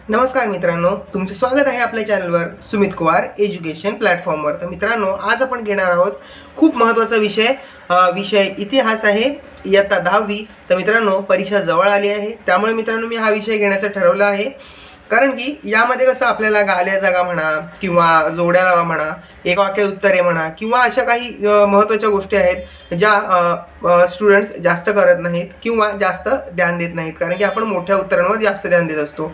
नमस्कार मित्रांनो, तुमचे स्वागत आहे आपल्या चॅनलवर सुमित कुमार एज्युकेशन प्लॅटफॉर्मवर। तर मित्रांनो, आज आपण घेणार आहोत खूप महत्त्वाचा विषय इतिहास आहे, इयत्ता 10वी। तर मित्रांनो, परीक्षा जवळ आली आहे, त्यामुळे मित्रांनो मी हा विषय घेण्याचं ठरवलं आहे। कारण की यामध्ये कसं आपल्याला गाल्या जागा म्हणा किंवा जोड्या लावा म्हणा, एक वाक्य उत्तरे म्हणा किंवा अशा काही महत्त्वाच्या गोष्टी आहेत ज्या स्टुडंट्स जास्त करत नाहीत किंवा जास्त ध्यान देत नाहीत, कारण की आपण मोठ्या उत्तरांवर जास्त ध्यान देत असतो।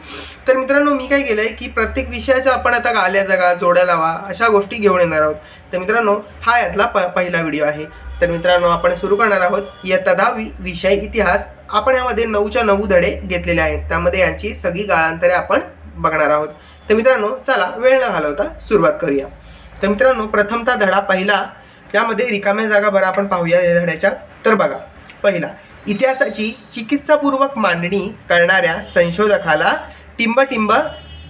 तर मित्रांनो, मी काय केलंय की प्रत्येक विषयाचा आपण आता गाल्या जागा जोड्या लावा अशा गोष्टी घेऊन येणार आहोत। तर मित्रांनो, हा यातला पहिला व्हिडिओ आहे। तर मित्रांनो, आपण सुरू करणार आहोत इयत्ता 10वी विषय इतिहास। आपण यामध्ये 9च्या 9 धडे घेतलेले आहेत, त्यामध्ये यांची सगळी गाळांतरे आपण बघणार आहोत। तर मित्रांनो, चला वेळ न घालवता सुरुवात करूया। तर मित्रांनो, प्रथमतः धडा पहिला, यामध्ये रिकाम्या जागा भरा आपण पाहूया या धड्याच्या। तर बघा, पहिला, इतिहासाची चिकित्सापूर्वक मांडणी करणाऱ्या संशोधकाला टिंबटिंब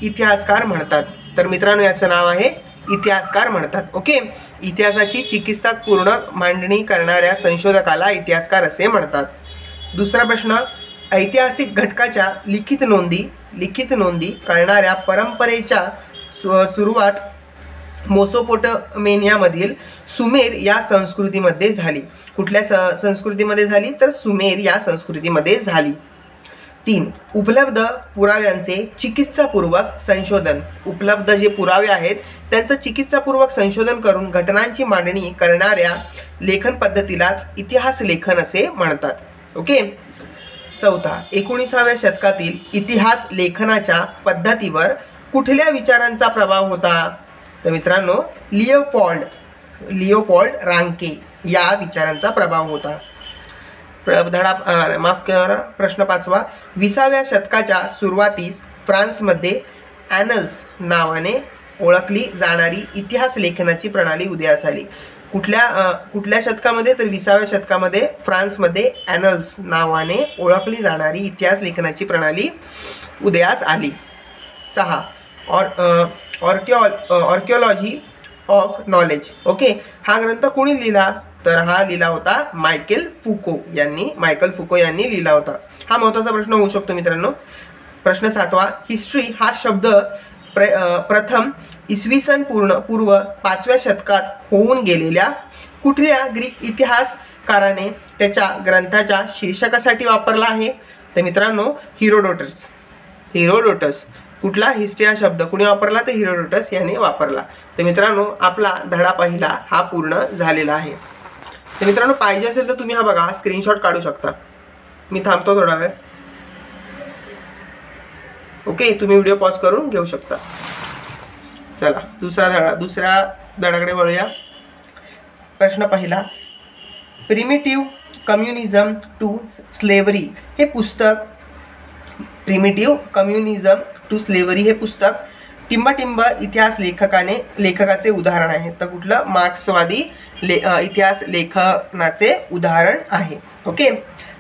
इतिहासकार म्हणतात। तर मित्रांनो, याचं नाव आहे इतिहासकार म्हणतात। ओके, इतिहासाची चिकित्सापूर्ण मांडणी करणाऱ्या संशोधकाला इतिहासकार असे म्हणतात। दुसरा प्रश्न, ऐतिहासिक घटकाच्या लिखित नोंदी करणाऱ्या परंपरेच्या सुरुवात मेसोपोटेमियामधील सुमेर या संस्कृतीमध्ये झाली। कुठल्या संस्कृतीमध्ये झाली? तर सुमेर या संस्कृतीमध्ये झाली। 3, उपलब्ध पुराव्यांचे चिकित्सापूर्वक संशोधन। उपलब्ध जे पुरावे आहेत त्यांचं चिकित्सापूर्वक संशोधन करून घटनांची मांडणी करणाऱ्या लेखन पद्धतीलाच इतिहास लेखन असे म्हणतात। ओके। चौथा, 19व्या शतकातील इतिहास लेखनाच्या पद्धतीवर कुठल्या विचारांचा प्रभाव होता? तर मित्रांनो, लिओपोल्ड रांके या विचारांचा प्रभाव होता। प्रश्न 5वा, 20व्या शतकाच्या सुरुवातीस फ्रान्समध्ये ॲनल्स नावाने ओळखली जाणारी इतिहास लेखनाची प्रणाली उदयास आली। कुठल्या शतकामध्ये? तर 20व्या शतकामध्ये फ्रान्समध्ये ॲनल्स नावाने ओळखली जाणारी इतिहास लेखनाची प्रणाली उदयास आली। 6, आर्किओलॉजी ऑफ नॉलेज। ओके, हा ग्रंथ कोणी लिहिला? तर हा लिहिला होता मायकेल फुको यांनी लिहिला होता। हा महत्त्वाचा प्रश्न होऊ शकतो मित्रांनो। प्रश्न 7वा, हिस्ट्री हा शब्द प्रथम इसवी सन पूर्व 5व्या शतकात होऊन गेलेल्या कुठल्या ग्रीक इतिहासकाराने त्याच्या ग्रंथाच्या शीर्षकासाठी वापरला आहे? तर मित्रांनो, हिरोडोटस। कुठला? हिस्ट्री हा शब्द कुणी वापरला? तर हिरोडोटस याने वापरला। तर मित्रांनो, आपला धडा पहिला हा पूर्ण झालेला आहे। तर मित्रांनो, पाहिजे असेल तर तुम्ही हा बघा स्क्रीनशॉट काढू शकता। मी थांबतो थोडा वेळ। ओके, तुम्ही व्हिडिओ पॉज करून घेऊ शकता। चला, दुसऱ्या धड्याकडे वळूया। प्रश्न पहिला, प्रिमिटिव्ह कम्युनिझम टू स्लेव्हरी हे पुस्तक टिंबटिंब इतिहास लेखकाचे उदाहरण आहे। तर कुठलं? मार्क्सवादी इतिहास लेखनाचे उदाहरण आहे। ओके।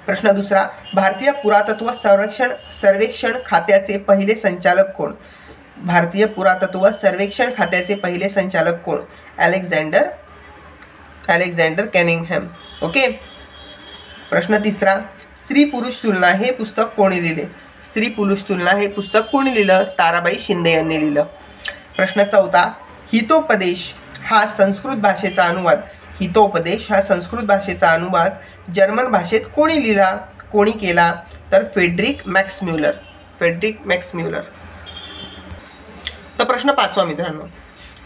प्रश्न दुसरा, भारतीय पुरातत्व सर्वेक्षण खात्याचे पहिले संचालक कोण? भारतीय पुरातत्व सर्वेक्षण खात्याचे पहिले संचालक कोण? अलेक्झांडर कनिंघहॅम। ओके। प्रश्न तिसरा, स्त्री पुरुष तुलना हे पुस्तक कोणी लिहिले? हे पुस्तक कोणी लिहिलं? ताराबाई शिंदे यांनी लिहिलं। प्रश्न चौथा, हितोपदेश हा संस्कृत भाषेचा अनुवाद जर्मन भाषेत कोणी केला? तर फ्रेडरिक मॅक्स म्युलर। तर प्रश्न 5वा मित्रांनो,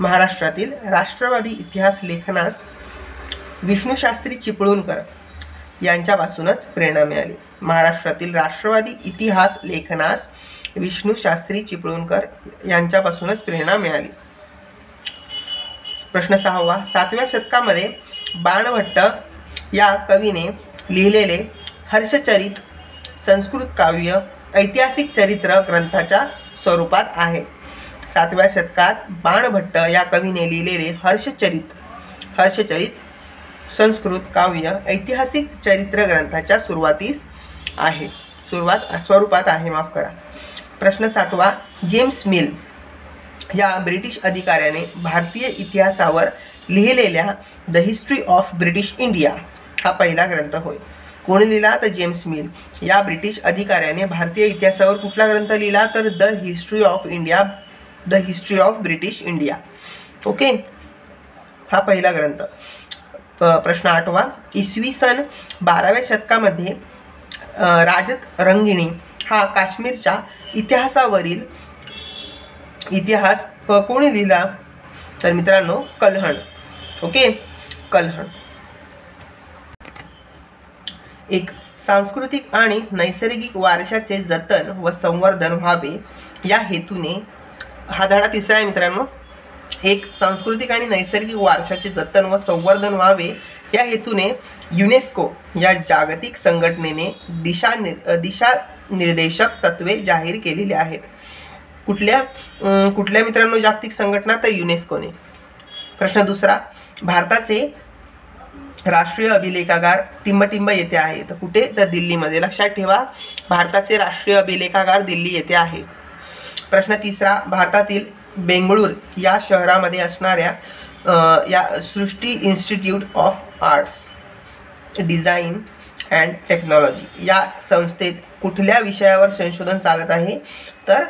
महाराष्ट्रातील राष्ट्रवादी इतिहास लेखनास विष्णुशास्त्री चिपळूणकर यांच्यापासूनच प्रेरणा मिळाली। महाराष्ट्रातील राष्ट्रवादी इतिहास लेखनास विष्णुशास्त्री चिपळूणकर यांच्यापासूनच प्रेरणा मिळाली। प्रश्न 6वा, 7व्या शतकामध्ये बाणभट्ट या कवीने लिहिलेले हर्षचरित संस्कृत काव्य ऐतिहासिक चरित्र ग्रंथाच्या स्वरूपात आहे। 7व्या शतकात बाणभट्ट या कवीने लिहिलेले हर्षचरित संस्कृत काव्य ऐतिहासिक चरित्र ग्रंथाच्या स्वरूपात आहे। माफ करा। प्रश्न 7वा, जेम्स मिल या ब्रिटिश अधिकाऱ्याने भारतीय इतिहासावर लिहिलेल्या the history of British India हा पहिला ग्रंथ होय। कोणी लिहिला तर जेम्स मिल या ब्रिटिश अधिकाऱ्याने भारतीय इतिहासावर कुठला ग्रंथ लिहिला तर the history of India, the history of British India. Okay, हा पहिला ग्रंथ. प्रश्न 8वा, इसवी सन 12व्या शतकामध्ये राजत रंगिणी हा काश्मीरच्या इतिहासावरील इतिहास कोणी लिहिला तर मित्रांनो कल्हण. ओके, कल्हण. एक, सांस्कृतिक आणि नैसर्गिक वारशाचे जतन व संवर्धन व्हावे या हेतूने, हा धडा तिसरा आहे मित्रांनो. एक, सांस्कृतिक आणि नैसर्गिक वारशाचे जतन व संवर्धन व्हावे या हेतूने युनेस्को या जागतिक संघटनेने दिशा निर्देशक तत्वे जाहीर केलेली आहेत. कुठल्या मित्रांनो जागतिक संघटना तर युनेस्कोने. प्रश्न दुसरा, भारताचे राष्ट्रीय अभिलेखागार टिंबटिंब येथे आहे तर कुठे तर दिल्लीमध्ये. लक्षात ठेवा, भारताचे राष्ट्रीय अभिलेखागार दिल्ली येथे आहे. प्रश्न तिसरा, भारतातील बेंगळूर या शहरामध्ये असणाऱ्या या Srishti institute of arts design and technology या संस्थेत कुठल्या विषयावर संशोधन चालत आहे तर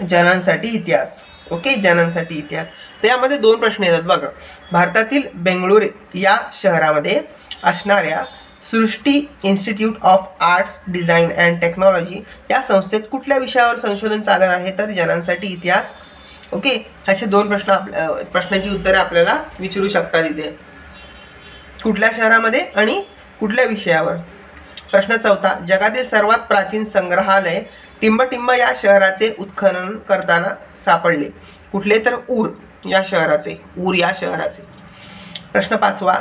जनांसाठी इतिहास. ओके, जनांसाठी इतिहास. तर यामध्ये 2 प्रश्न येतात बघा. भारतातील बेंगळूर या शहरामध्ये असणाऱ्या Srishti institute of arts design and technology या संस्थेत कुठल्या विषयावर संशोधन चालत आहे तर जनांसाठी इतिहास. ओके, असे 2 प्रश्नांची उत्तरे आपल्याला विचारू शकतात इथे, कुठल्या शहरामध्ये आणि कुठल्या विषयावर. प्रश्न चौथा, जगातील सर्वात प्राचीन संग्रहालय टिंबटिंब या शहराचे उत्खनन करताना सापडले. कुठले तर ऊर या शहराचे. प्रश्न 5वा,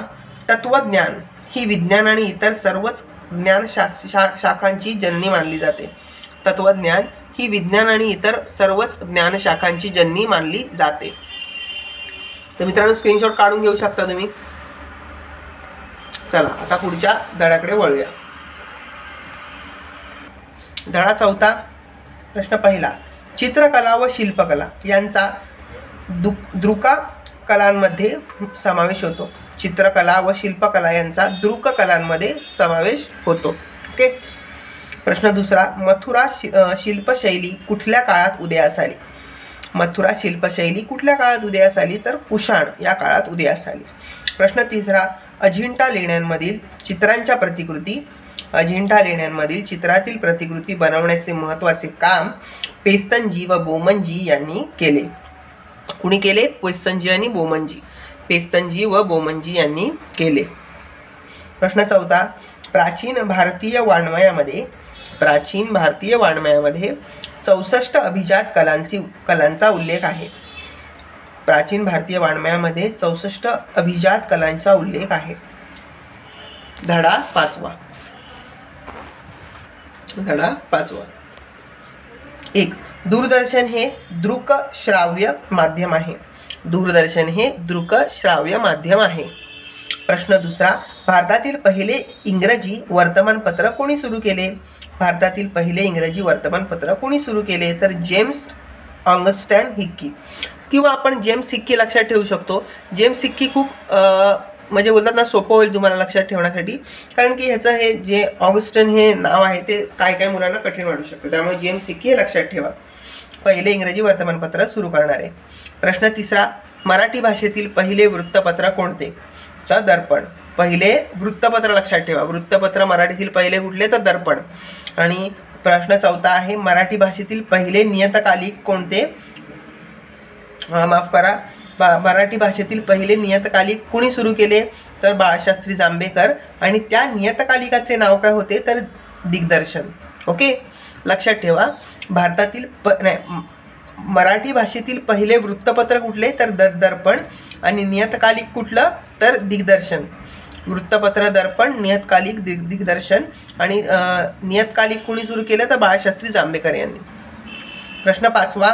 तत्वज्ञान ही विज्ञान आणि इतर सर्वच ज्ञान शाखांची जननी मानली जाते. तत्वज्ञान ही विज्ञान आणि इतर सर्वच ज्ञान शाखांची जननी मानली जाते. तर मित्रांनो स्क्रीनशॉट काढून घेऊ शकता तुम्ही. चला आता पुढच्या धड्याकडे वळूया. धडा चौथा. प्रश्न पहिला, चित्रकला व शिल्पकला यांचा दृक कलांमध्ये समावेश होतो. चित्रकला व शिल्पकला यांचा दृक कलांमध्ये समावेश होतो. ओके. प्रश्न दुसरा, मथुरा शिल्पशैली कुठल्या काळात उदयास आली. मथुरा शिल्पशैली कुठल्या काळात उदयास आली तर कुशाण या काळात उदयास आली. प्रश्न तिसरा, अजिंठा लेण्यांमधील चित्रांच्या प्रतिकृती, अजिंठा लेण्यांमधील चित्रातील प्रतिकृती बनवण्याचे महत्त्वाचे काम पेस्तनजी व बोमनजी यांनी केले. कुणी केले? पेस्तनजी आणि बोमनजी. पेस्तनजी व बोमनजी यांनी केले. प्रश्न चौथा, प्राचीन भारतीय वाङ्मयामध्ये 64 अभिजात कलांचा उल्लेख आहे. प्राचीन भारतीय वाङ्मयामध्ये 64 अभिजात कलांचा उल्लेख आहे. धडा पाचवा. 1. दूरदर्शन हे दृक श्राव्य माध्यम आहे. दूरदर्शन हे दृक श्राव्य माध्यम आहे. प्रश्न दुसरा, भारतातील पहिले इंग्रजी वर्तमानपत्र कोणी सुरू केले. भारतातील पहिले इंग्रजी वर्तमानपत्र कोणी सुरू केले तर जेम्स ऑगस्टन हिक्की, किंवा आपण जेम्स हिक्की लक्षात ठेवू शकतो. जेम्स हिक्की खूप म्हणजे बोलतात ना सोपं होईल तुम्हाला लक्षात ठेवण्यासाठी, कारण की ह्याचं हे जे ऑगस्टन हे नाव आहे ते काय मुलांना कठीण वाटू शकतं. त्यामुळे जेम्स हिक्की हे लक्षात ठेवा, पहिले इंग्रजी वर्तमानपत्र सुरू करणारे. प्रश्न तिसरा, मराठी भाषेतील पहिले वृत्तपत्र कोणते तर दर्पण. पहिले वृत्तपत्र लक्षात ठेवा, वृत्तपत्र मराठीतील पहिले कुठले तर दर्पण. आणि प्रश्न चौथा आहे, मराठी भाषेतील पहिले नियतकालिक कोणते. माफ करा, मराठी भाषेतील पहिले नियतकालिक कुणी सुरू केले तर बाळशास्त्री जांभेकर, आणि त्या नियतकालिकाचे नाव काय होते तर दिग्दर्शन. ओके, लक्षात ठेवा. भारतातील मराठी भाषेतील पहिले वृत्तपत्र कुठले तर दर्पण, आणि नियतकालिक कुठलं तर दिग्दर्शन. वृत्तपत्र दर्पण, नियतकालिक दिग्दर्शन, आणि नियतकालिक कुणी सुरू केलं तर बाळशास्त्री जांभेकर यांनी. प्रश्न पाचवा,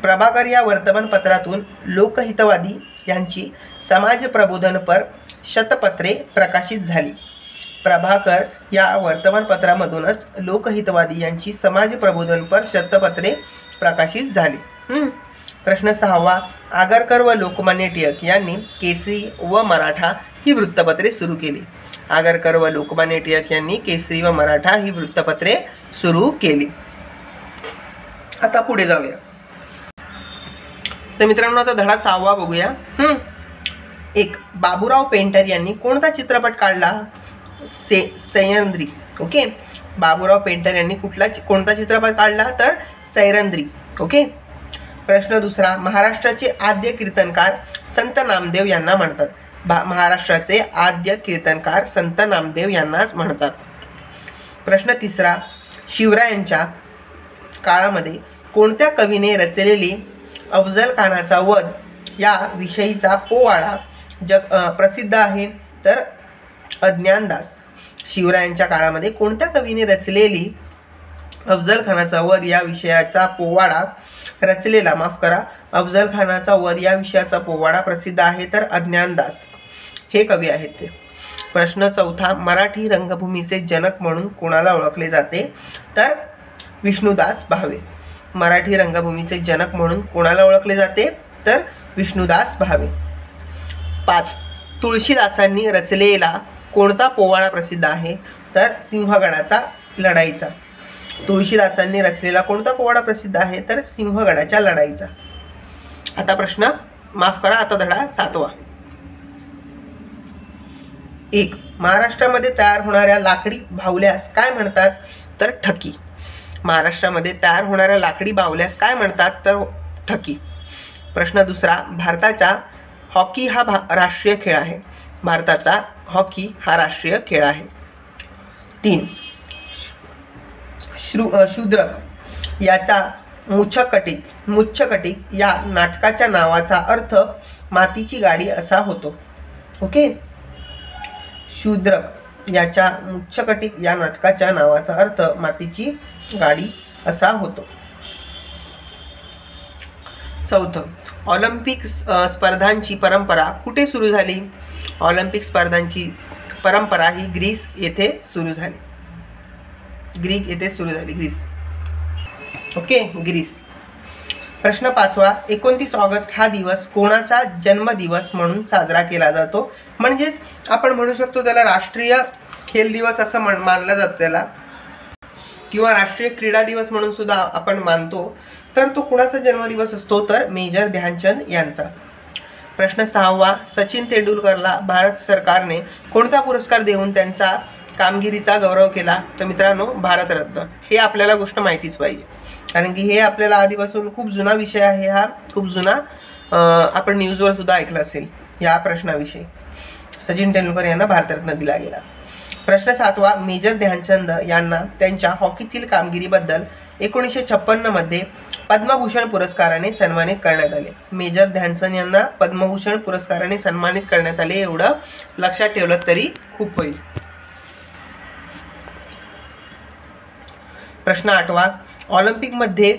प्रभाकर या वर्तमानपत्रातून लोकहितवादी यांची समाज प्रबोधनपर शतपत्रे प्रकाशित झाली. प्रभाकर या वर्तमानपत्रामधूनच लोकहितवादी यांची समाज प्रबोधनपर शतपत्रे प्रकाशित झाली. प्रश्न 6वा, आगरकर व लोकमान्य टिळक यांनी केसरी व मराठा ही वृत्तपत्रे सुरू केली. आगरकर व लोकमान्य टिळक यांनी केसरी व मराठा ही वृत्तपत्रे सुरू केली. आता पुढे जाऊया. तर मित्रांनो आता धडा 6वा बघूया. 1. बाबूराव पेंटर यांनी कोणता चित्रपट काढला? सह्याद्री. ओके, बाबूराव पेंटर यांनी कोणता चित्रपट काढला? तर सह्याद्री. ओके. प्रश्न 2. महाराष्ट्राचे आद्य कीर्तनकार संत नामदेव यांना म्हणतात. महाराष्ट्राचे आद्य कीर्तनकार संत नामदेव यांनाच म्हणतात. प्रश्न 3. शिवरायांच्या काळामध्ये कोणत्या कवीने रचलेली अफजल खानाचा वध या विषयीचा पोवाडा प्रसिद्ध आहे? तर अज्ञानदास. शिवरायांच्या काळामध्ये कोणत्या कवीने रचलेली अफजल खानाचा वध या विषयाचा पोवाडा रचलेला अफजल खानाचा वध या विषयाचा पोवाडा प्रसिद्ध आहे? तर अज्ञानदास हे कवी आहेत ते. प्रश्न 4. मराठी रंगभूमीचे जनक म्हणून कोणाला ओळखले जाते? तर विष्णुदास भावे. मराठी रंगभूमीचे जनक म्हणून कोणाला ओळखले जाते? तर विष्णुदास भावे. 5. तुळशीदासांनी रचलेला कोणता पोवाडा प्रसिद्ध आहे? तर सिंहगडाचा लढाईचा. तुळशीदासांनी रचलेला कोणता पोवाडा प्रसिद्ध आहे? तर सिंहगडाच्या लढाईचा. आता आता धडा 7वा. 1. महाराष्ट्रामध्ये तयार होणाऱ्या लाकडी बाहुल्यास काय म्हणतात? तर ठकी. महाराष्ट्रामध्ये तयार होणाऱ्या लाकडी बाहुल्यास काय म्हणतात? तर ठकी. प्रश्न 2. भारताचा हॉकी हा राष्ट्रीय खेळ आहे. भारताचा हॉकी हा राष्ट्रीय खेळ आहे. 3. शूद्रक याचा मुच्छकटिक या नाटकाच्या नावाचा अर्थ मातीची गाडी असा होतो. ओके, शूद्रक याच्या मुच्छकटिक या नाटकाच्या नावाचा अर्थ मातीची गाडी असा होतो. 4. ऑलिम्पिक स्पर्धांची परंपरा कुठे सुरू झाली? ऑलिम्पिक स्पर्धांची परंपरा ही ग्रीस येथे सुरू झाली. ग्रीस. Okay, Greece. प्रश्न 5. 29 ऑगस्ट हा दिवस कोणाचा जन्मदिवस म्हणून साजरा केला जातो? म्हणजेच आपण म्हणू शकतो त्याला राष्ट्रीय खेल दिवस असं मानलं जातं त्याला, किंवा राष्ट्रीय क्रीडा दिवस म्हणून सुद्धा आपण मानतो. तर तो कुणाचा जन्मदिवस असतो? तर मेजर ध्यानचंद यांचा. प्रश्न 6. सचिन तेंडुलकरला भारत सरकारने कोणता पुरस्कार देऊन त्यांचा कामगिरीचा गौरव केला? तर मित्रांनो, भारतरत्न. हे आपल्याला गोष्ट माहितीच पाहिजे, कारण की हे आपल्याला आधीपासून खूप जुना विषय आहे. हा खूप जुना आपण न्यूजवर सुद्धा ऐकलं असेल या प्रश्नाविषयी. सचिन तेंडुलकर यांना भारतरत्न दिला गेला. प्रश्न 7. मेजर ध्यानचंद यांना त्यांच्या हॉकीतील कामगिरीबद्दल 1956 मध्ये पद्मभूषण पुरस्काराने सन्मानित करण्यात आले. मेजर ध्यानचंद यांना पद्मभूषण पुरस्काराने सन्मानित करण्यात आले. एवढं लक्षात ठेवलं तरी खूप होईल. प्रश्न 8. ऑलिम्पिकमध्ये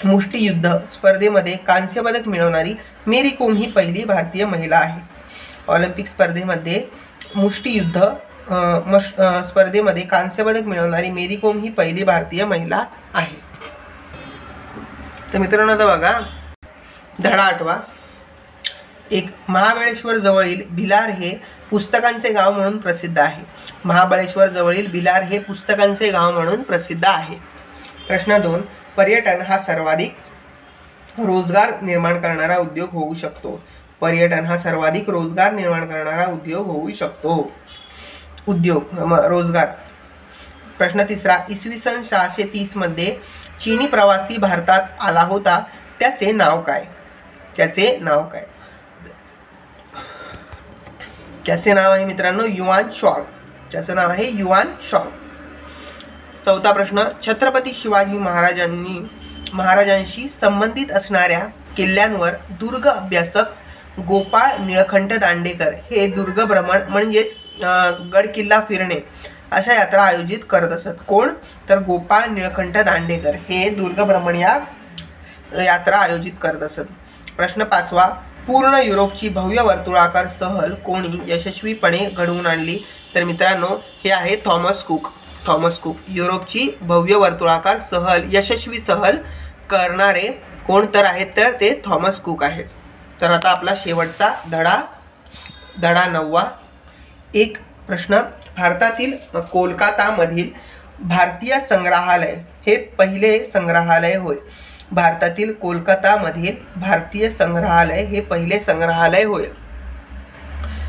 मुष्टियुद्ध स्पर्धेमध्ये कांस्यपदक मिळवणारी मेरी कोम ही पहिली भारतीय महिला आहे. ऑलिम्पिक स्पर्धेमध्ये मुष्टियुद्ध स्पर्धेमध्ये कांस्यपदक मिळवणारी मेरी कोम ही पहिली भारतीय महिला आहे. तर मित्रांनो आता बघा धडा 8वा. 1. महाबळेश्वर जवळील भिलार हे पुस्तकांचे गाव म्हणून प्रसिद्ध आहे. महाबळेश्वर जवळील भिलार हे पुस्तकांचे गाव म्हणून प्रसिद्ध आहे. प्रश्न 2. पर्यटन हा सर्वाधिक रोजगार निर्माण करणारा उद्योग होऊ शकतो. पर्यटन हा सर्वाधिक रोजगार निर्माण करणारा उद्योग होऊ शकतो. रोजगार. प्रश्न 3. इसवी सन 630 मध्ये चीनी प्रवासी भारतात आला होता. त्याचे नाव काय? त्याचे नाव आहे मित्रांनो युआन शॉंग. त्याचं नाव आहे युआन शॉंग. 4था प्रश्न. छत्रपती शिवाजी महाराजांशी संबंधित असणाऱ्या किल्ल्यांवर दुर्ग अभ्यासक गोपाळ निळकंठ दांडेकर हे दुर्ग भ्रमण म्हणजेच गड किल्ला फिरणे अशा यात्रा आयोजित करत असत. कोण? तर गोपाळ निळकंठ दांडेकर हे दुर्ग भ्रमण या यात्रा आयोजित करत असत. प्रश्न 5. पूर्ण युरोपची भव्य वर्तुळाकार सहल कोणी यशस्वीपणे घडवून आणली? तर मित्रांनो हे आहे थॉमस कुक. युरोपची भव्य वर्तुळाकार सहल यशस्वी सहल करणारे कोण तर आहेत तर ते थॉमस कुक आहेत. तर आता आपला शेवटचा धडा 9वा. एक प्रश्न, भारतातील कोलकातामधील भारतीय संग्रहालय हे पहिले संग्रहालय होय. भारतातील कोलकातामधील भारतीय संग्रहालय हे पहिले संग्रहालय होय.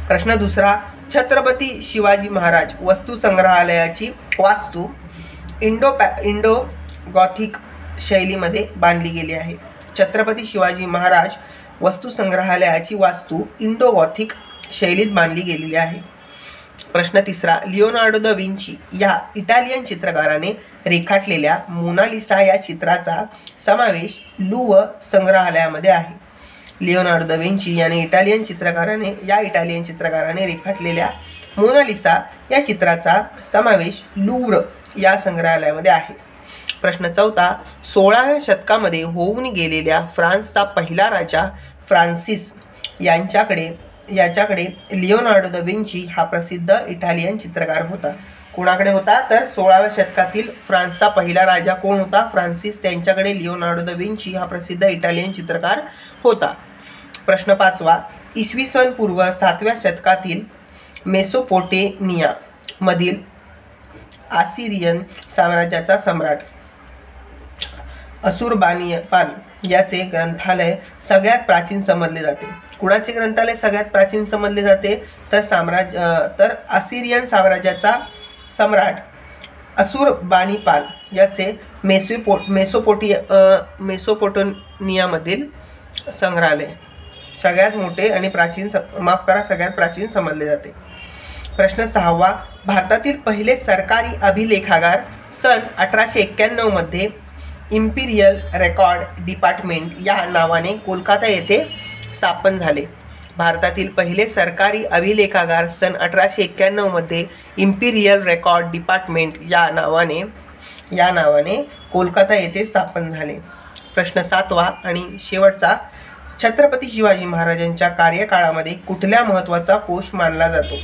प्रश्न दुसरा, छत्रपती शिवाजी महाराज वस्तू संग्रहालयाची वास्तू इंडो गॉथिक शैलीमध्ये बांधली गेली आहे. छत्रपती शिवाजी महाराज वस्तू संग्रहालयाची वास्तू इंडो गॉथिक शैलीत बांधली गेलेली आहे. प्रश्न तिसरा, लिओनार्डो द विंची या इटालियन चित्रकाराने रेखाटलेल्या मोनालिसा या चित्राचा समावेश लुव्र संग्रहालयामध्ये आहे. लिओनार्डो द विंची याने इटालियन चित्रकाराने रेखाटलेल्या मोनालिसा या चित्राचा समावेश लुव्र या संग्रहालयामध्ये आहे. प्रश्न चौथा, 16व्या शतकामध्ये होऊन गेलेल्या फ्रान्सचा पहिला राजा फ्रान्सिस याच्याकडे लिओनार्डो द विंची हा प्रसिद्ध इटालियन चित्रकार होता. कोणाकडे होता तर 16व्या शतकातील फ्रान्सचा पहिला राजा कोण होता? फ्रान्सिस. त्यांच्याकडे लिओनार्डो द विंची हा प्रसिद्ध इटालियन चित्रकार होता. प्रश्न पाचवा, इसवी सन पूर्व 7व्या शतकातील मेसोपोटेमिया मधील आसिरियन साम्राज्याचा सम्राट अशुरबानिपाल याचे ग्रंथालय सगळ्यात प्राचीन समजले जाते. कुणाचे ग्रंथालय सगळ्यात प्राचीन समजले जाते तर आसिरियन साम्राज्याचा सम्राट अशुरबानिपाल याचे मेसोपोटेमियामधील संग्रहालय सगळ्यात मोठे आणि सगळ्यात प्राचीन समजले जाते. प्रश्न 6वा, भारतातील पहिले सरकारी अभिलेखागार सन 1891 मध्ये इम्पिरियल रेकॉर्ड डिपार्टमेंट या नावाने कोलकाता येथे स्थापन झाले. भारतातील पहिले सरकारी अभिलेखागार सन 1891 मध्ये इम्पिरियल रेकॉर्ड डिपार्टमेंट या नावाने कोलकाता येथे स्थापन झाले. प्रश्न 7वा आणि शेवटचा, छत्रपती शिवाजी महाराजांच्या कार्यकाळामध्ये कुठल्या महत्त्वाचा कोश मानला जातो?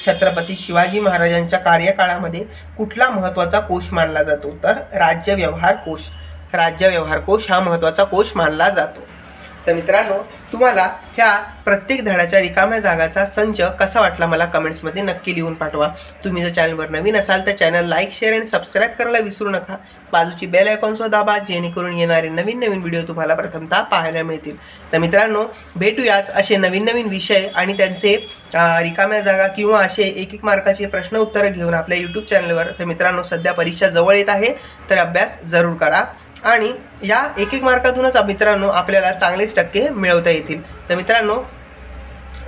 छत्रपती शिवाजी महाराजांच्या कार्यकाळामध्ये कुठला महत्त्वाचा कोश मानला जातो? तर राज्य व्यवहार कोश हा महत्त्वाचा कोश मानला जातो. तर मित्रांनो, तुम्हाला ह्या प्रत्येक धड्याच्या रिकाम्या जागाचा संच कसा वाटला मला कमेंट्समध्ये नक्की लिहून पाठवा. तुम्ही जर चॅनलवर नवीन असाल तर चॅनल लाईक, शेअर आणि सबस्क्राईब करायला विसरू नका. बाजूची बेल आयकॉनसुद्धा दाबा, जेणेकरून येणारे नवीन व्हिडिओ तुम्हाला प्रथमतः पाहायला मिळतील. तर मित्रांनो, भेटूयाच असे नवीन विषय आणि त्यांचे रिकाम्या जागा किंवा असे एक मार्काचे प्रश्न उत्तरं घेऊन आपल्या यूट्यूब चॅनलवर. तर मित्रांनो, सध्या परीक्षा जवळ येत आहे, तर अभ्यास जरूर करा आणि या एक मार्कातूनच मित्रांनो आपल्याला चांगलेच टक्के मिळवता येतील. तर मित्रांनो,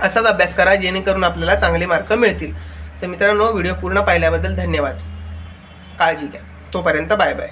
असाच अभ्यास करा जेणेकरून आपल्याला चांगले मार्क मिळतील. तर मित्रांनो, व्हिडिओ पूर्ण पाहिल्याबद्दल धन्यवाद. काळजी घ्या. तोपर्यंत बाय बाय.